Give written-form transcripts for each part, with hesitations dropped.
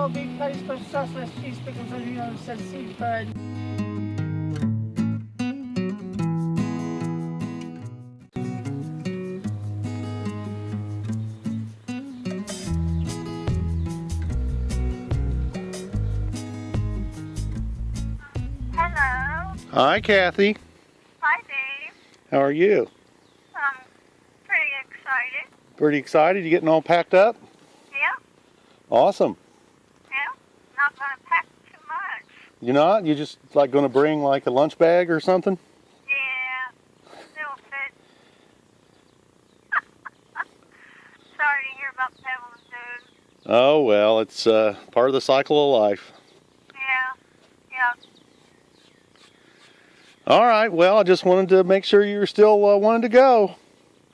all beef patties, special sauce, less cheese, pickles, onions, says seafood. Hello. Hi, Kathy. Hi, Dave. How are you? I'm pretty excited. Pretty excited? You getting all packed up? Yeah, Awesome. yeah. Not gonna pack too much. You're not? You just like going to bring like a lunch bag or something? Yeah, still fit. Sorry to hear about Pebbles, dude. Oh, well, it's part of the cycle of life. Yeah, yeah. All right, well, I just wanted to make sure you were still wanting to go.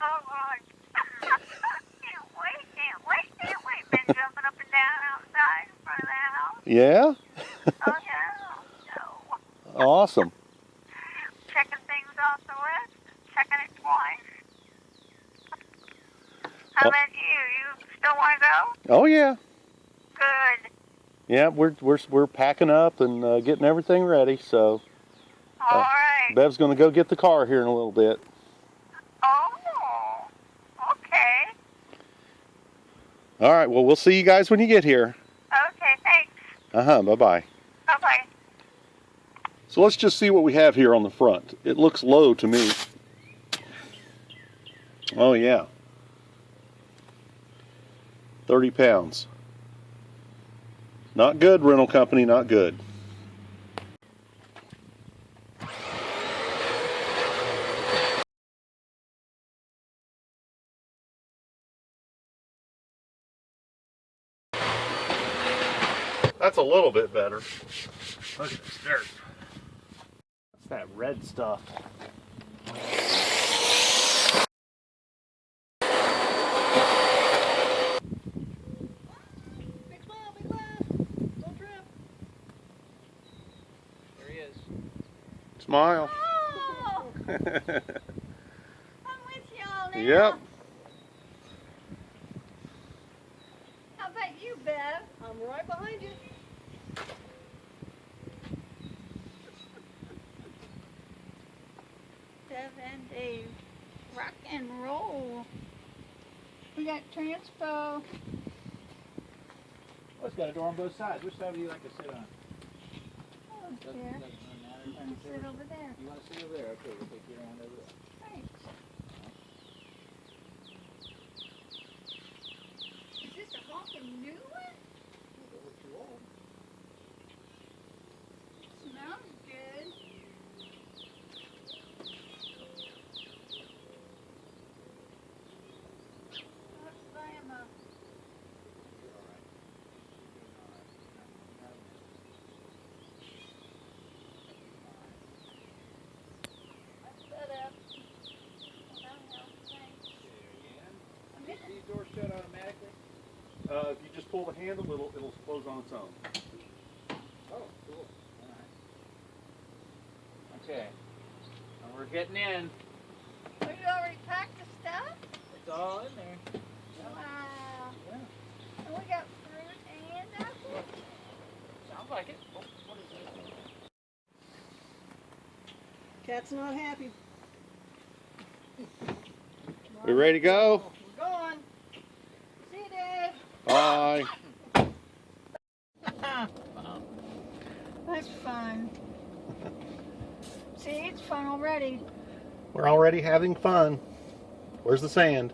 Oh, God. Can't wait. Been jumping up and down outside in front of the house. Yeah? Oh, yeah. No. Awesome. Checking things off the list. Checking it twice. How about you? You still want to go? Oh, yeah. Good. Yeah, we're packing up and getting everything ready, so All right. Bev's going to go get the car here in a little bit. Oh, okay. All right, well, we'll see you guys when you get here. Okay, thanks. Bye-bye. Bye-bye. So let's just see what we have here on the front. It looks low to me. Oh, yeah. 30 pounds. Not good, rental company, not good. That's a little bit better. Look at this dirt. That's that red stuff. Big Cloud, don't trip. There he is. Smile. Oh, I'm with y'all now. Yep. How about you, Bev? I'm right behind you. Bev and Dave. Rock and roll. We got transpo. Oh, it's got a door on both sides. Which side would you like to sit on? Oh, Doesn't dear. matter. You can sit over there. You want to sit over there? Okay, we'll take you around over there. Thanks. Is this a honking new one? Smells good. Let's buy him a These doors shut automatically? If you just pull the handle, it'll close on its own. Oh, cool. All right. Okay. Now we're getting in. Oh, you already packed the stuff? It's all in there. Wow. Yeah. And we got fruit and apples. Sounds like it. Oh, what is this? Cat's not happy. We ready to go? We're going. See you, Dave. Bye. That's fun. See, it's fun already. We're already having fun. Where's the sand?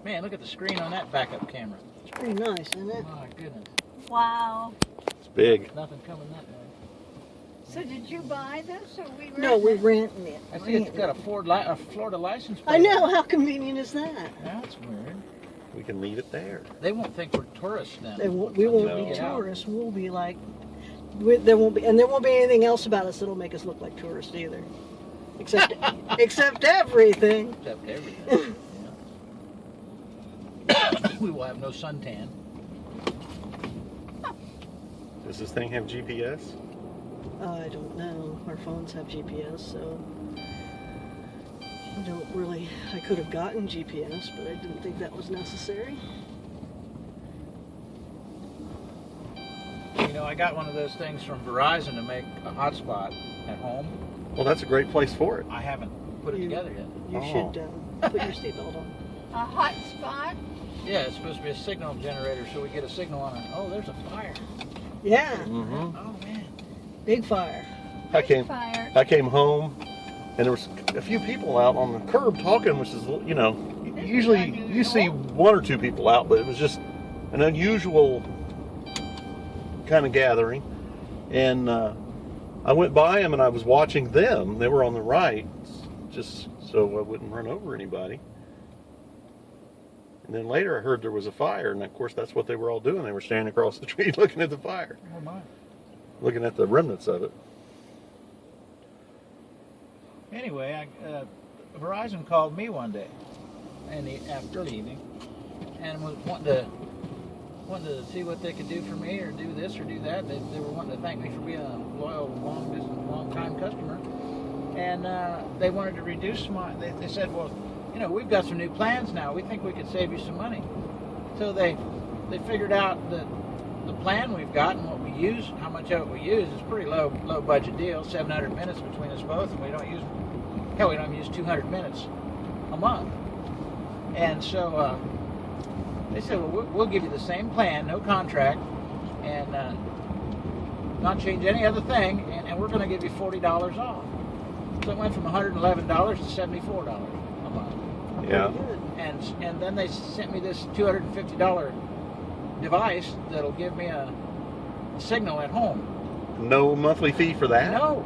Man, look at the screen on that backup camera. It's pretty nice, isn't it? My goodness. Wow. It's big. Nothing coming that way. So did you buy this or we No, we're rented renting it. I see it's got a Florida license plate. I know, how convenient is that? That's weird. We can leave it there. They won't think we're tourists then. We won't No. be tourists. We'll be like, there won't be anything else about us that'll make us look like tourists either. Except, except everything. Except everything. Yeah. We will have no suntan. Does this thing have GPS? I don't know. Our phones have GPS, so. I could have gotten GPS, but I didn't think that was necessary. You know, I got one of those things from Verizon to make a hotspot at home. Well, that's a great place for it. I haven't put it together yet. You should put your seatbelt on. A hot spot? Yeah, it's supposed to be a signal generator, so we get a signal on it. Oh, there's a fire. Yeah, Mm-hmm. Oh, man. big fire. I came Fire. home, and there was a few people out on the curb talking, which is, you know, usually you see one or two people out, but it was just an unusual kind of gathering. And I went by them, and I was watching them. They were on the right, just so I wouldn't run over anybody. And then later I heard there was a fire, and of course that's what they were all doing. They were standing across the street looking at the fire, Oh, my. looking at the remnants of it. Anyway, Verizon called me one day after leaving and was wanted to see what they could do for me or do this or do that. They were wanting to thank me for being a loyal, long-time customer. And they wanted to reduce they said, well, you know, we've got some new plans now. We think we could save you some money. So they figured out that the plan we've got and what we use, how much of it we use, is a pretty low budget deal. 700 minutes between us both, and we don't even use 200 minutes a month. And so they said, well, we'll give you the same plan, no contract, and not change any other thing, and we're going to give you $40 off. So it went from $111 to $74 a month. Yeah. Good. And then they sent me this $250 device that'll give me a signal at home. No monthly fee for that? No.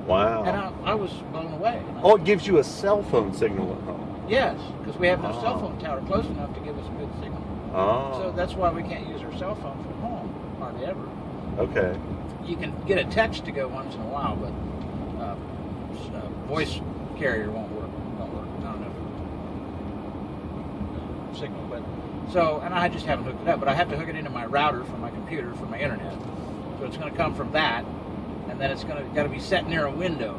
Wow. And I was blown away. Oh, it gives you a cell phone signal at home. Yes, because we have no Oh. cell phone tower close enough to give us a good signal. Oh. So that's why we can't use our cell phone from home, hardly ever. Okay. You can get a text to go once in a while, but voice carrier won't work. Not enough signal. But so, and I just haven't hooked it up. But I have to hook it into my router for my computer for my internet. So it's going to come from that, and then it's got to be set near a window,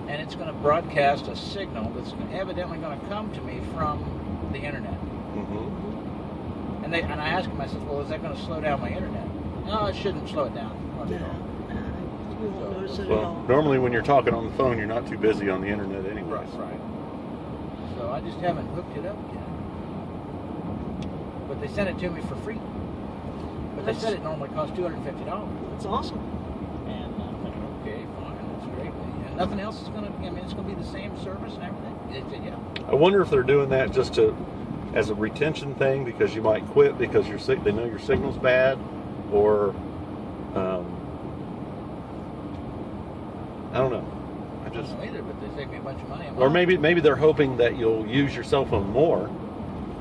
and it's going to broadcast a signal that's evidently going to come to me from the internet. Mm-hmm. And I asked him, I said, well, is that going to slow down my internet? No, it shouldn't slow it down. Not at all. You won't notice it at Well, all. normally when you're talking on the phone, you're not too busy on the internet anyway. Right. So I just haven't hooked it up yet. But they sent it to me for free. But they said it normally costs $250. That's awesome. And I'm thinking, okay, fine, that's great. And nothing else is going to, it's going to be the same service and everything. Yeah. I wonder if they're doing that just as a retention thing, because you might quit because they know your signal's bad, or I don't know. I don't know either, but they saved me a bunch of money. Or maybe they're hoping that you'll use your cell phone more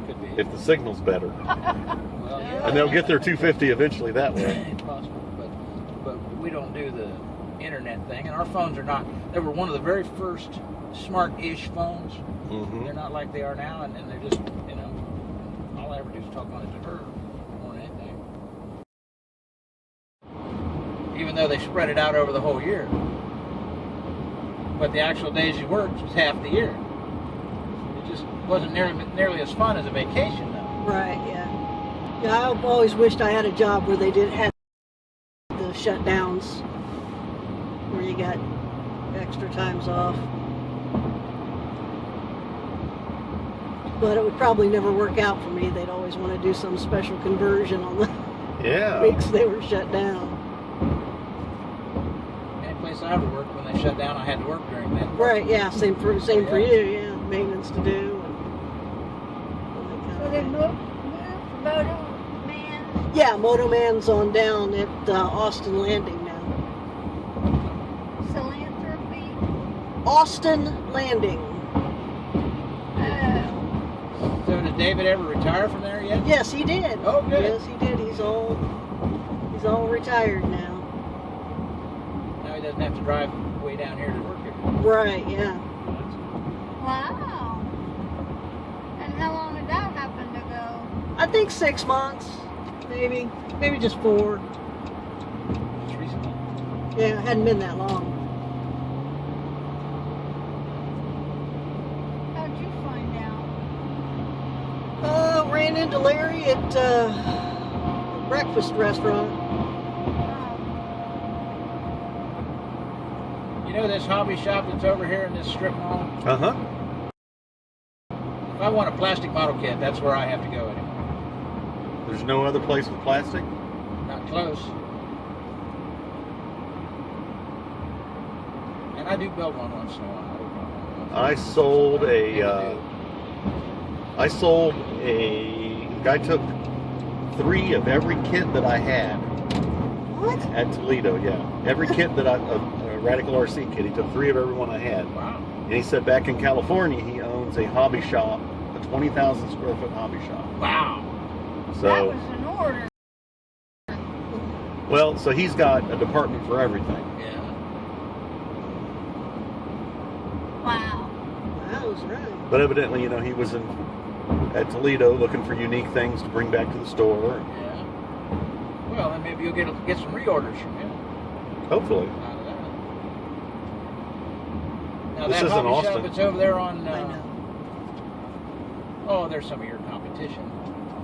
Could be. if the signal's better, Well, yeah. and they'll get their $250 eventually that way. It's possible, but we don't do the internet thing, and our phones are not. They were one of the very first smart-ish phones. Mm-hmm. They're not like they are now, and they're just, all I ever do is talk on it to her more than anything. Even though they spread it out over the whole year, but the actual days you worked was half the year. It just wasn't nearly as fun as a vacation, though. Right, yeah. Yeah, I've always wished I had a job where they didn't have the shutdowns, where you got extra times off. But it would probably never work out for me. They'd always want to do some special conversion on the Yeah. weeks they were shut down. Any place I ever worked, when they shut down, I had to work during that. Right, yeah, same for you, yeah. Maintenance to do. So they moved Moto Man. Yeah, Moto Man's on down at Austin Landing now. Philanthropy. Austin Landing. So did David ever retire from there yet? Yes, he did. Oh, good. Yes, he did. He's all retired now. Now he doesn't have to drive way down here to work here. Right, yeah. Wow. And how long did that happen to go? I think 6 months, maybe just 4. Just recently. Yeah, it hadn't been that long. ran into Larry at a breakfast restaurant. You know this hobby shop that's over here in this strip mall? Uh-huh. If I want a plastic model kit, that's where I have to go anymore. There's no other place with plastic? Not close. And I do build one once in a while. I sold a guy took 3 of every kit that I had. What? At Toledo, yeah. Every kit that a Radical RC kit, he took 3 of every one I had. Wow. And he said back in California, he owns a hobby shop, a 20,000 square foot hobby shop. Wow. That So, was an order. well, so he's got a department for everything. Yeah. Wow. That was right. But evidently, you know, he was at Toledo looking for unique things to bring back to the store. Yeah. Well, then maybe you'll get some reorders from him. Hopefully. Out of that. Now This that isn't hobby Austin. shop that's over there on. I know. Oh, there's some of your competition.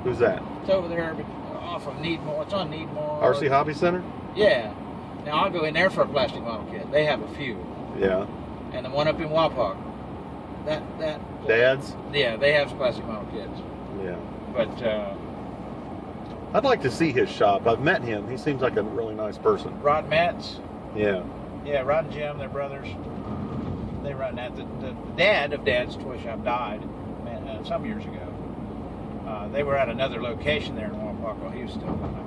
Who's that? It's over there off of Needmore. It's on Needmore. RC Hobby Center? Yeah. Now I'll go in there for a plastic model kit. They have a few. Yeah. And the one up in Wapak. That. Dad's? Yeah, they have plastic model kits. Yeah. But I'd like to see his shop. I've met him. He seems like a really nice person. Rod Metz. Yeah. Yeah, Rod and Jim, they're brothers. They run that. The dad of Dad's Toy Shop died some years ago. They were at another location there in Wapak while he was still alive.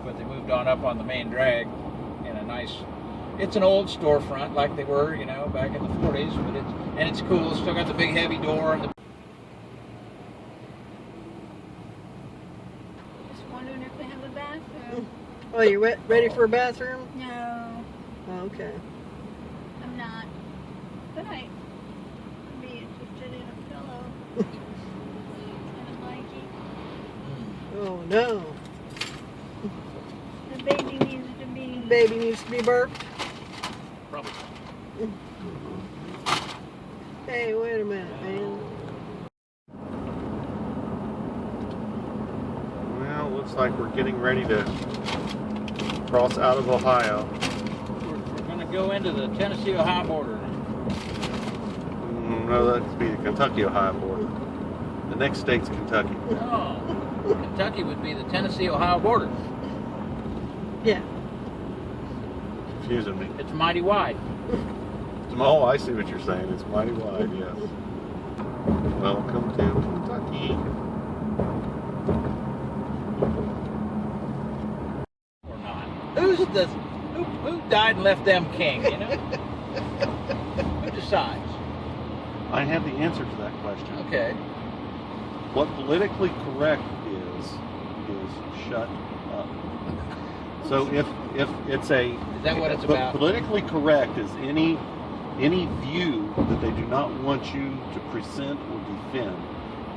But they moved on up on the main drag in a nice. It's an old storefront like they were, you know, back in the 40s. But it's cool. It's still got the big heavy door and the. Just wondering if they have a bathroom. Oh, you ready for a bathroom? No, Oh, okay. I'm not. But I'd be interested in a pillow and a blanket. Oh no. The baby needs to be. Baby needs to be burped. Probably. Hey, wait a minute, man. Well, looks like we're getting ready to cross out of Ohio. We're going to go into the Tennessee-Ohio border. No, that'd be the Kentucky-Ohio border. The next state's Kentucky. Oh, Kentucky would be the Tennessee-Ohio border. Yeah. Confusing me. It's mighty wide. Oh, I see what you're saying. It's mighty wide, yes. Welcome to Kentucky. Or not. Who died and left them king, you know? Who decides? I have the answer to that question. Okay. What politically correct is shut up. So if it's a Is that what it's but about? politically correct is any view that they do not want you to present or defend,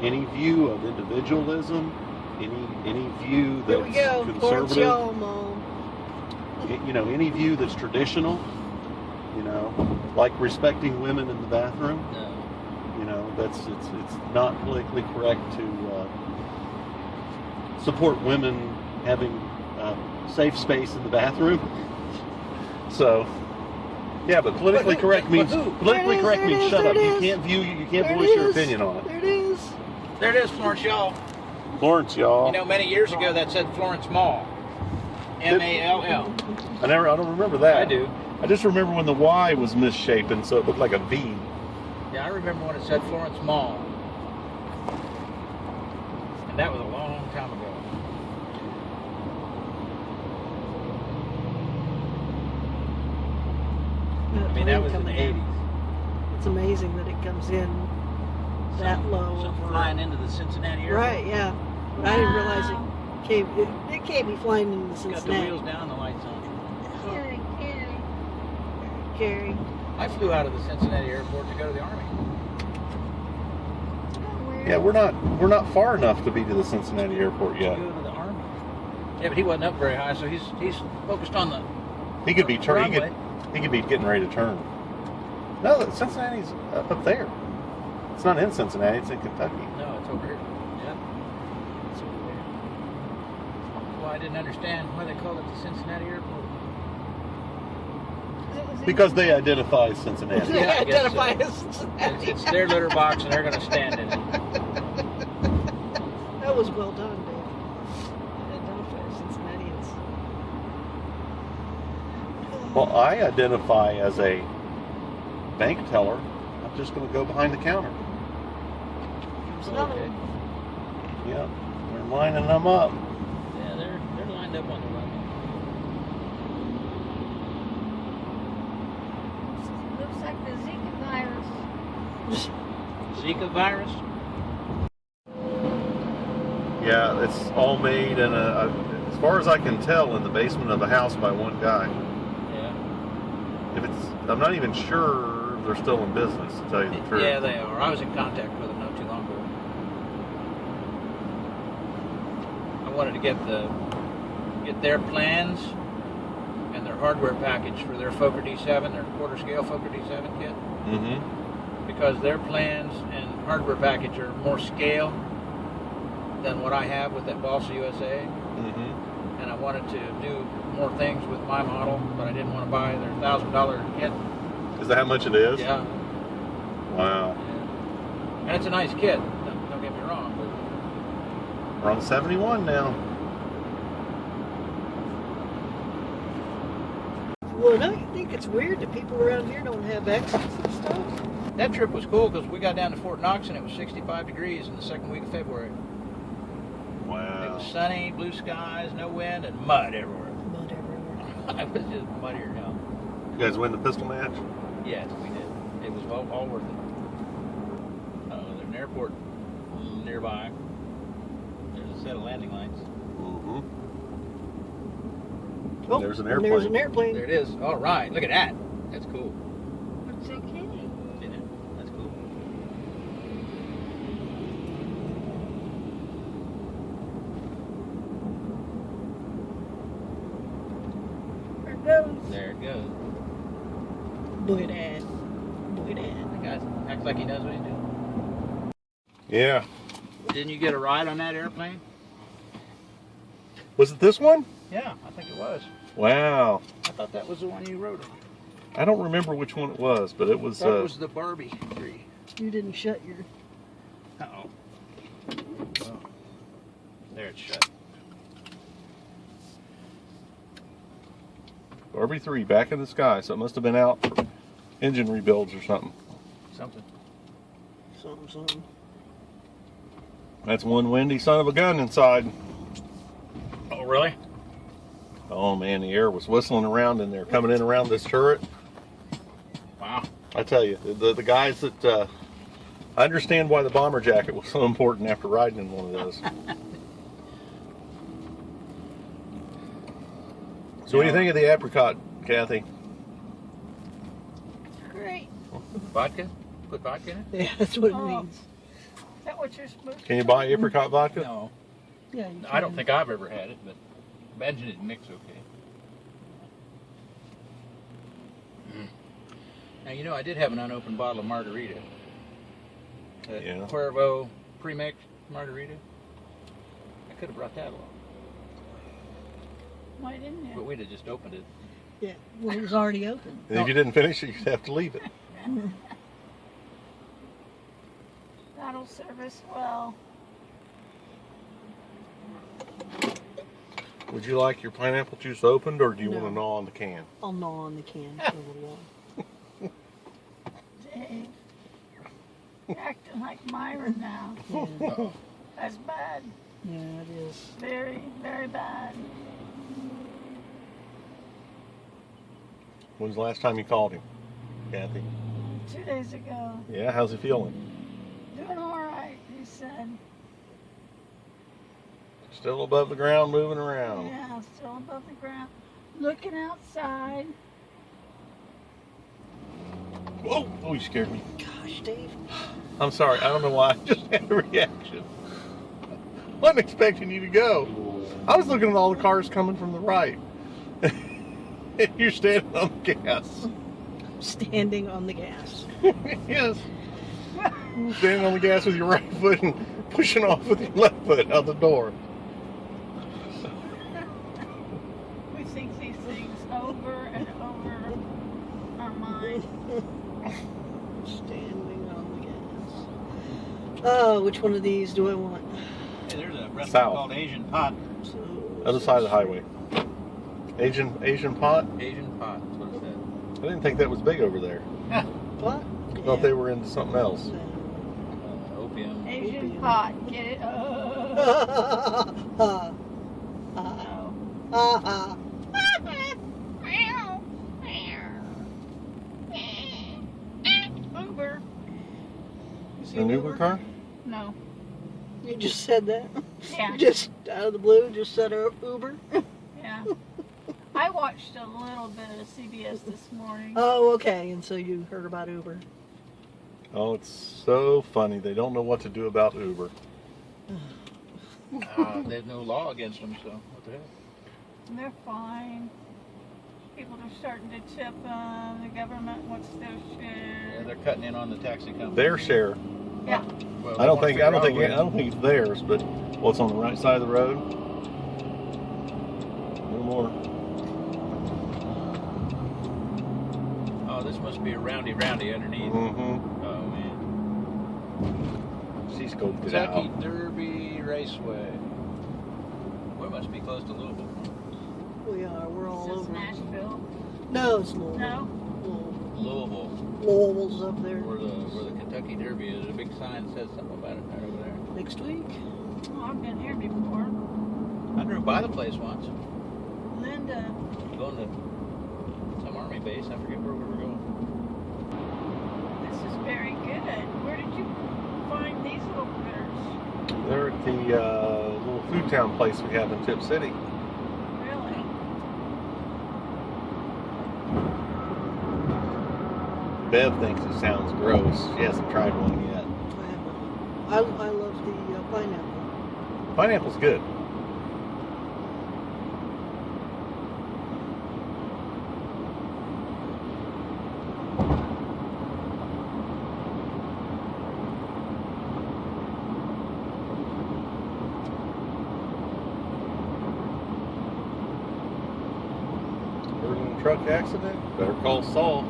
any view of individualism, any view Here we that's go. Florence conservative, Y'all, Mom. you know, any view that's traditional, you know, like respecting women in the bathroom. No. You know, it's not politically correct to support women having safe space in the bathroom. So, yeah, but politically correct means There it is, shut there up. it You is. can't There voice it your is. opinion on it. There it is. There it is, Florence Y'all. Florence, y'all. You know, many years ago that said Florence Mall. M-A-L-L. I don't remember that. I do. I just remember when the Y was misshapen, so it looked like a V. Yeah, I remember when it said Florence Mall. And that was a long time ago. I mean, that was in the 80s. It's amazing that it comes in that low. So over- flying into the Cincinnati airport. Right, yeah. But I didn't realize it can't be flying into Got the Cincinnati. wheels down, the lights on. Carry. Carrie. I flew out of the Cincinnati airport to go to the Army. Yeah, we're not far enough to be to the Cincinnati airport To yet. go to the Army. Yeah, but he wasn't up very high, so he's focused on the. He could be turning. Runway. He could be getting ready to turn. No, Cincinnati's up there. It's not in Cincinnati. It's in Kentucky. No, it's over here. Yeah. It's over there. Well, I didn't understand why they called it the Cincinnati Airport. Because they identify as Cincinnati. Yeah, I guess Identify so. as Cincinnati. It's their litter box, and they're going to stand in it. That was well done, Dave. Identify as Cincinnatians. Well, I identify as a bank teller. I'm just going to go behind the counter. Here's another Okay. one. Yeah, they're lining them up. Yeah, they're lined up on the run. Looks like the Zika virus. Zika virus? Yeah, it's all made in as far as I can tell, in the basement of a house by one guy. Yeah. I'm not even sure they're still in business, to tell you the truth. Yeah, they are. I was in contact with them not too long ago. I wanted to get their plans and their hardware package for their Fokker D7, their quarter scale Fokker D7 kit, Mm-hmm. because their plans and hardware package are more scale than what I have with that Balsa USA, Mm-hmm. and I wanted to do more things with my model, but I didn't want to buy their $1,000 kit. Is that how much it is? Yeah. Wow. And it's a nice kit, don't get me wrong, but We're on 71 now. Well, don't you think it's weird that people around here don't have exits and stuff? that trip was cool because we got down to Fort Knox and it was 65 degrees in the second week of February. It Wow. was sunny, blue skies, no wind, and mud everywhere. Mud everywhere. It was just muddier now. You guys win the pistol match? Yes, we did. It was all worth it. There's an airport nearby. There's a set of landing lights. Mm-hmm. Oh, There's an and there's an airplane. There airplane. it is. All right, look at that. That's cool. It's a kitty. Isn't it? That's cool. There it goes. There it goes. Boy, Dad. Boy, Dad. The guy acts like he knows what he's doing. Yeah. Didn't you get a ride on that airplane? Was it this one? Yeah, I think it was. Wow. I thought that was the one you rode on. I don't remember which one it was, but it was. That was the Barbie 3. You didn't shut your... Uh-oh. Oh. There it's shut. Barbie 3 back in the sky, so it must have been out for engine rebuilds or something. Something. Something. That's one windy son of a gun inside. Oh, really? Oh man, the air was whistling around in there, coming in around this turret. Wow. I tell you, the guys that I understand why the bomber jacket was so important after riding in one of those. So what do you think of the apricot, Kathy? Great. Vodka? Put vodka in it? Yeah, that's what it Oh. means. Is that what you're supposed to Can you do? buy apricot vodka? No. Yeah, you I don't can. think I've ever had it, but imagine it mix okay. Now, you know, I did have an unopened bottle of margarita. That Yeah. Cuervo pre-mix margarita. I could have brought that along, Why didn't but you? we'd have just opened it. Yeah, well, it was already open. And if you didn't finish it, you'd have to leave it. That'll serve us well. Would you like your pineapple juice opened, or do you No. want to gnaw on the can? I'll gnaw on the can for a little while. Dave. You're acting like Myron now. Yeah, Uh-oh. That's bad. yeah, it is. Very, very bad. When's the last time you called him, Kathy? 2 days ago. Yeah, how's he feeling? Doing all right, he said. Still above the ground, moving around. Yeah, still above the ground. Looking outside. Whoa! Oh, you scared me. Gosh, Dave. I'm sorry. I don't know why. I just had a reaction. Wasn't expecting you to go. I was looking at all the cars coming from the right. And you're standing on the gas. Standing on the gas. Yes. Standing on the gas with your right foot and pushing off with your left foot out the door. We think these things over and over our mind. Standing on the gas. Oh, which one of these do I want? Hey, there's a restaurant South. called Asian Pot. So, Other side of the highway. Asian pot? Asian Pot, that's what it said. I didn't think that was big over there. what? I thought they were into something else. Opium. Asian pot, get it? Ha No. ha. Uber. You see An Uber car? No. You just said that? Yeah. Just out of the blue, just said Uber? Yeah. I watched a little bit of CBS this morning. Oh, okay. And so you heard about Uber. Oh, it's so funny. They don't know what to do about Uber. There's no law against them, so what the hell? They're fine. People are starting to tip them. The government wants their Yeah, share. they're cutting in on the taxi company. Their share. Yeah. Well, I don't they think wanna figure out a way. it's theirs, but what's on the right side of the road? No more. Oh, this must be a roundy underneath. Mm-hmm. Oh man. She scoped it Kentucky out. Derby Raceway. We must be close to Louisville. We are. We're all This is over. Nashville. No, it's Louisville. No? Louisville, Louisville's up there. where the Kentucky Derby is. A big sign that says something about it right over there. Next week. Oh, I've been here before. I drove by the place once. Linda. Going to some army base. I forget where we were going. This is very good. Where did you find these little critters? They're at the little food town place we have in Tip City. Really? Bev thinks it sounds gross. She hasn't tried one yet. I love the pineapple. Pineapple's good. Ever in a truck accident? Better call Saul.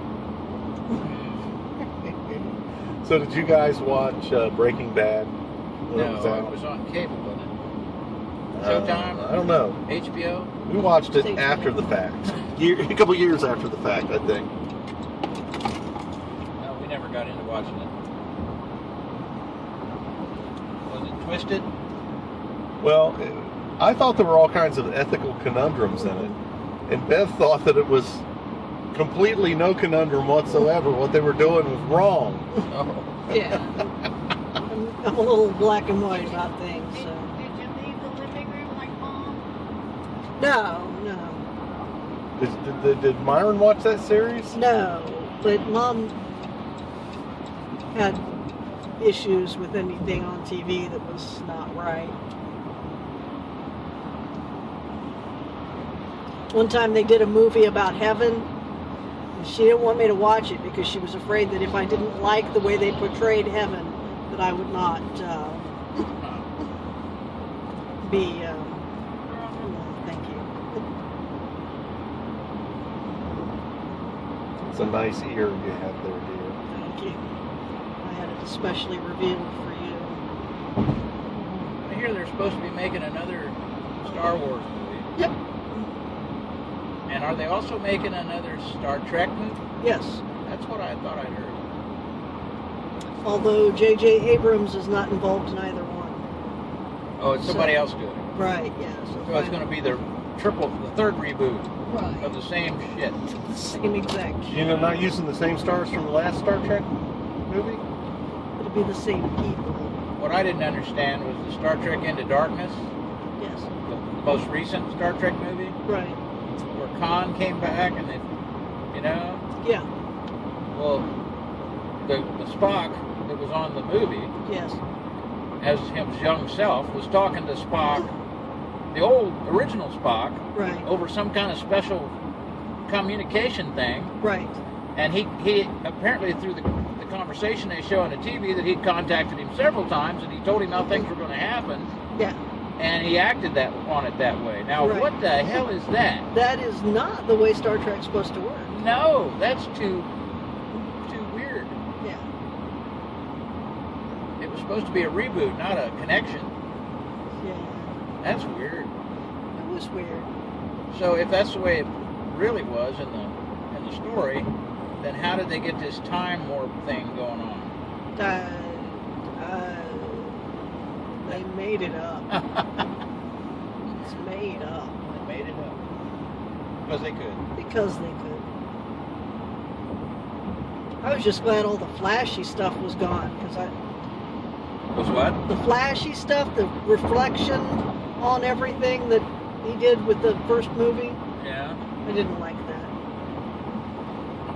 So did you guys watch Breaking Bad? when it was No, out? it was on cable, wasn't it? Showtime? I don't know. HBO? We watched it Station. after the fact. A couple years after the fact, I think. No, we never got into watching it. Was it Twisted? Well, I thought there were all kinds of ethical conundrums in it. And Bev thought that it was completely no conundrum whatsoever. What they were doing was wrong. Oh. Yeah. I'm a little black and white about things. Did So. you leave the living room like Mom? No. Did Myron watch that series? No. But Mom had issues with anything on TV that was not right. One time they did a movie about heaven, and she didn't want me to watch it because she was afraid that if I didn't like the way they portrayed heaven, that I would not be. Thank you. It's a nice ear you have there, dear. Thank you. I had it especially revealed for you. I hear they're supposed to be making another Star Wars movie. Yep. And are they also making another Star Trek movie? Yes. That's what I thought I'd heard. Although J.J. Abrams is not involved in either one. Oh, it's somebody else doing it. Right. Yeah. So it's going to be the third reboot Right. of the same shit. Same exact. You know, not using the same stars from the last Star Trek movie? It'll be the same people. What I didn't understand was the Star Trek Into Darkness, Yes. the most recent Star Trek movie, Right. where Khan came back and they, you know, Yeah. well, the Spock that was on the movie, Yes. as his young self, was talking to Spock, the old original Spock, Right. over some kind of special communication thing, Right. and he apparently through the conversation they show on the TV that he'd contacted him several times and he told him how things were going to happen. Yeah. And he acted on it that way. Now, Right. what the hell is that? That is not the way Star Trek's supposed to work. No, that's too weird. Yeah. It was supposed to be a reboot, not a connection. Yeah. That's weird. It was weird. So if that's the way it really was in the story, then how did they get this time warp thing going on? They made it up. It's made up. They made it up because they could. Because they could. I was just glad all the flashy stuff was gone, because Was what? the flashy stuff, the reflection on everything that he did with the first movie, Yeah. I didn't like that.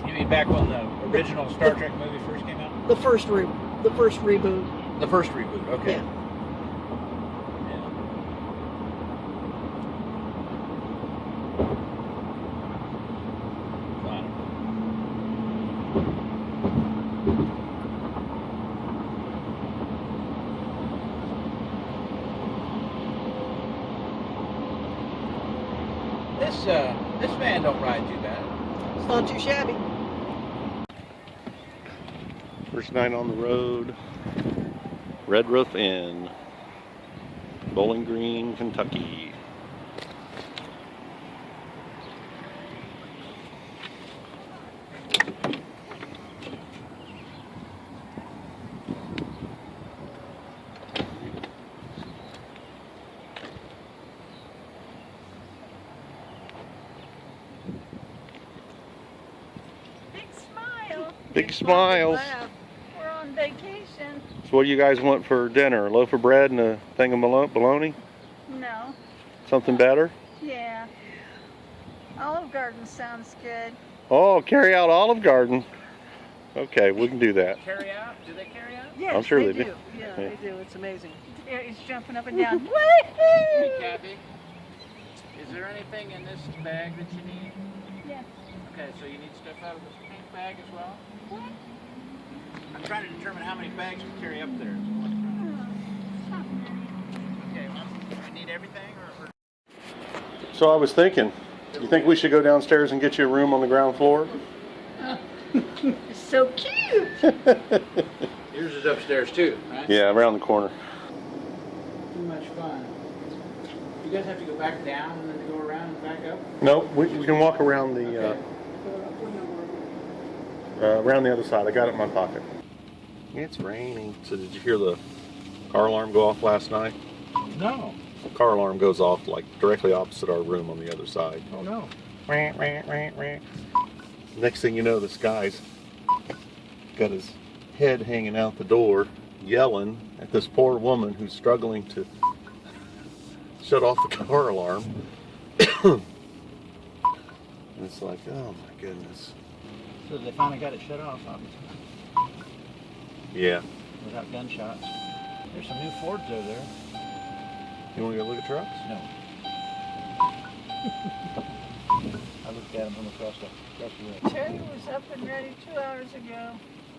You mean back when the original Star Trek movie first came out? The first reboot. The first reboot. Okay. Yeah. Fine. This van don't ride too bad. It's not too shabby. First night on the road. Red Roof Inn, Bowling Green, Kentucky. Big smile. Big smiles. Laugh. We're on vacation. So what do you guys want for dinner? A loaf of bread and a thing of bologna? No. Something better? Yeah. Olive Garden sounds good. Oh, carry out Olive Garden. Okay, we can do that. Carry out? Do they carry out? Yes, I'm sure they do. Yeah, Yeah. they do. It's amazing. He's jumping up and down. Hey, Woohoo! Kathy. Is there anything in this bag that you need? Yeah. Okay, so you need stuff out of this pink bag as well? I'm trying to determine how many bags we carry up there. Okay, well, do we need everything or... So I was thinking, you think we should go downstairs and get you a room on the ground floor? It's so cute. Yours is upstairs too, right? Yeah, around the corner. Too much fun. You guys have to go back down and then to go around and back up? No, we can walk around the around the other side. I got it in my pocket. It's raining. So did you hear the car alarm go off last night? No. The car alarm goes off like directly opposite our room on the other side. Oh no. Next thing you know, this guy's got his head hanging out the door, yelling at this poor woman who's struggling to shut off the car alarm. And it's like, oh my goodness. So they finally got it shut off, obviously, Yeah. without gunshots. There's some new Fords over there. You want to go look at trucks? No. I looked at them from across the road. Terry was up and ready 2 hours ago.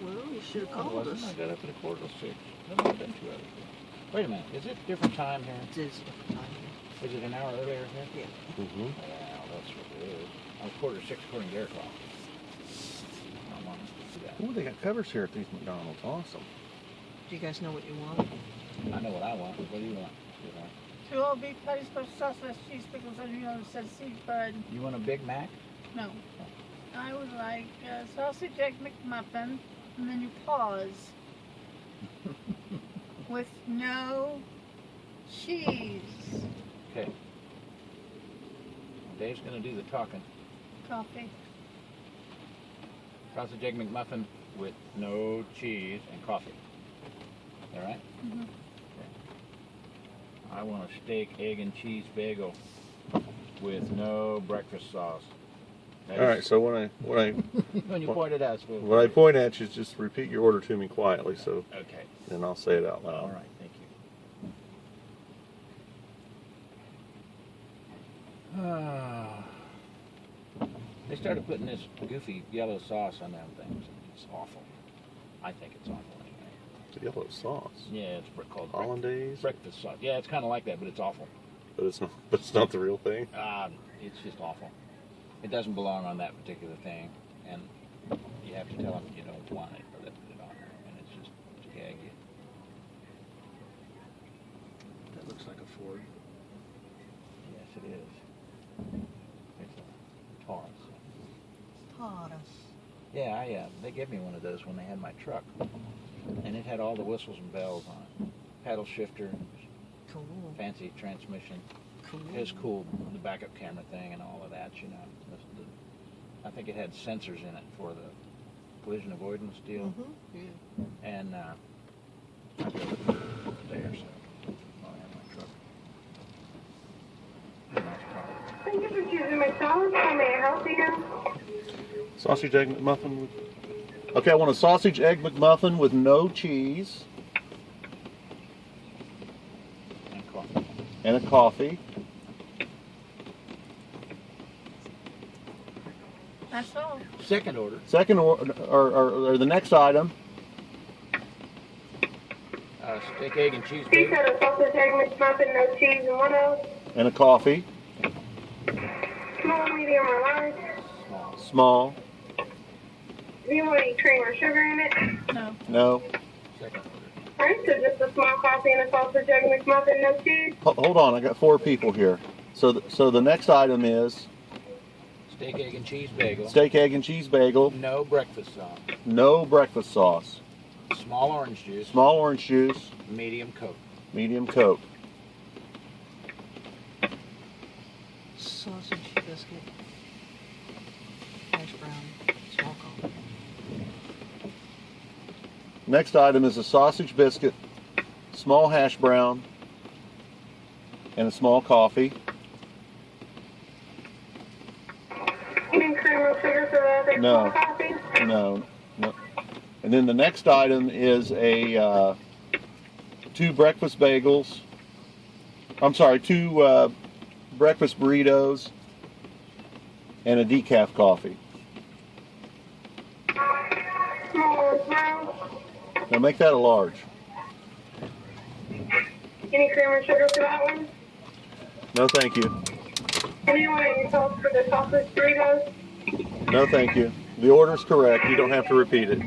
Well, you should have I called wasn't. us. I got up at a quarter to 6. That might have been 2 hours ago. Wait a minute. Is it different time here? It is different time here. Is it an hour earlier here? Yeah. Mm-hmm. Well, that's what it is. I was quarter to 6 according to their clock. I want to do that. Ooh, they got covers here at these McDonald's. Awesome. Do you guys know what you want? I know what I want. What do you want? sweetheart? 2 old beef patties, special sauce, less cheese, pickles, and you know, it says seabud. You want a Big Mac? No. I would like sausage egg McMuffin, and then you pause. With no cheese. Okay. Dave's going to do the talking. Coffee. Sausage egg McMuffin with no cheese and coffee. All right? Mhm. I want a steak, egg, and cheese bagel with no breakfast sauce. That All is- right. So when I when you point it out, so when I point at you, just repeat your order to me quietly, so okay. then I'll say it out loud. All right, thank you. They started putting this goofy yellow sauce on them things. It's awful. I think it's awful anyway. Yellow sauce. Yeah, it's called Hollandaise. breakfast sauce. Yeah, it's kind of like that, but it's awful. But it's not. But it's not the real thing. It's just awful. It doesn't belong on that particular thing, and you have to tell them you don't want it, or they put it on there, and it's just to gag you. That looks like a Ford. Yes, it is. It's a Taurus. Taurus. Yeah, they gave me one of those when they had my truck, and it had all the whistles and bells on it. Paddle shifter, Cool. fancy transmission. Cool. It was cool, the backup camera thing and all of that, you know. I think it had sensors in it for the collision avoidance deal. Yeah. And I drove it there, so I have my truck. Nice car. Thank you for choosing McDonald's. How may I help you? Sausage egg McMuffin. Okay, I want a sausage egg McMuffin with no cheese And coffee. and a coffee. That's all. Second order. Second or the next item. Steak, egg, and cheese She bagel. said a sausage egg McMuffin, no cheese, and what else? And a coffee. Small, medium, or large? Small. Small. Do you want any cream or sugar in it? No. No. Second order. Alright, so just a small coffee and a sausage egg McMuffin, no cheese? Hold on, I got 4 people here. So the next item is Steak, egg, and cheese bagel. steak, egg, and cheese bagel. No breakfast sauce. No breakfast sauce. Small orange juice. Small orange juice. Medium Coke. Medium Coke. Sausage biscuit. Hash brown. Small coffee. Next item is a sausage biscuit, small hash brown, and a small coffee. Any cream or sugar for the other No. small coffee? No. And then the next item is a 2 breakfast bagels. I'm sorry, 2 breakfast burritos and a decaf coffee. Small or brown? Now make that a large. Any cream or sugar for that one? No, thank you. And you want any sauce for the sausage burritos? No, thank you. The order's correct. You don't have to repeat it.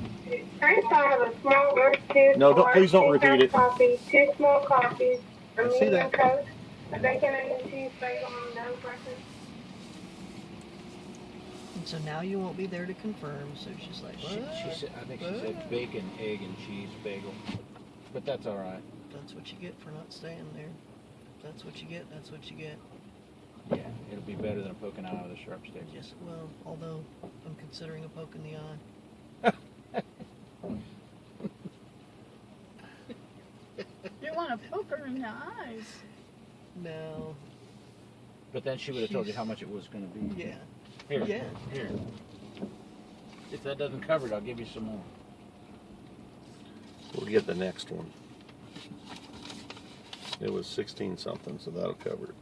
Alright, so I have a small orange juice. No, don't- or please don't decaf repeat it. Coffee, 2 small coffees, a I see medium that. Coke, a bacon and cheese bagel, and no breakfast. And so now you won't be there to confirm. So she's like, She what? said, I think she said bacon, egg, and cheese bagel. But that's all right. That's what you get for not staying there. That's what you get. That's what you get. Yeah, it'll be better than a poking eye with a sharp stick. Yes. Well, although I'm considering a poke in the eye. You want to poke her in the eyes. No. But then she would have told you how much it was going to be. Yeah. Here. Yeah. Here. If that doesn't cover it, I'll give you some more. We'll get the next one. It was 16 something, so that'll cover it.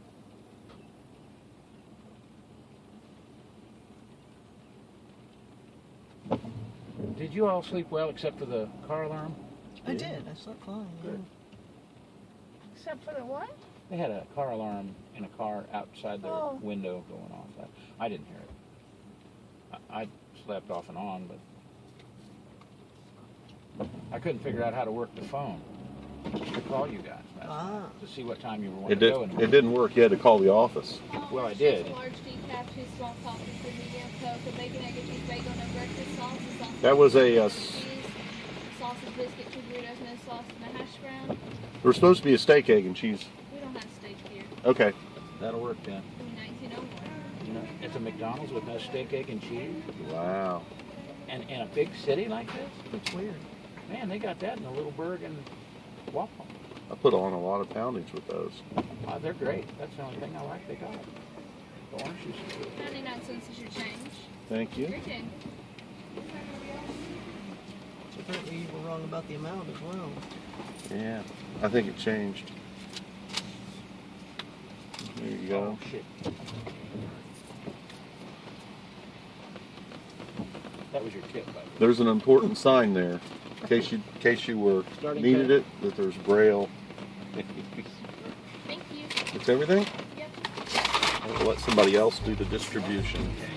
Did you all sleep well except for the car alarm? I did. I slept fine. Yeah. Good. Except for the what? They had a car alarm in a car outside their Oh. window going off. I didn't hear it. I slept off and on, but I couldn't figure out how to work the phone to call you guys to see what time you were wanting to go. It didn't work. You had to call the office. Well, I did. Large decaf, 2 small coffees, a medium Coke, a bacon, egg, and cheese bagel, no breakfast sauce, a sausage That was a, cheese, sausage biscuit, 2 burritos, no sauce, and a hash brown. There was supposed to be a steak, egg, and cheese. We don't have steak here. Okay. That'll work then. 1901. You know, it's a McDonald's with no steak, egg, and cheese, Wow. and in a big city like this. It's weird. Man, they got that in a little Bergen Waffle. I put on a lot of poundage with those. Oh, they're great. That's the only thing I like they got. The orange juice is good. 99 cents is your change. Thank you. Your change. So apparently you were wrong about the amount as well. Yeah. I think it changed. There you go. Oh, shit. That was your tip, by the way. There's an important sign there. In case you were Starting needed to- it, that there's Braille. Thank you. It's everything? Yep. I'll let somebody else do the distribution. Okay.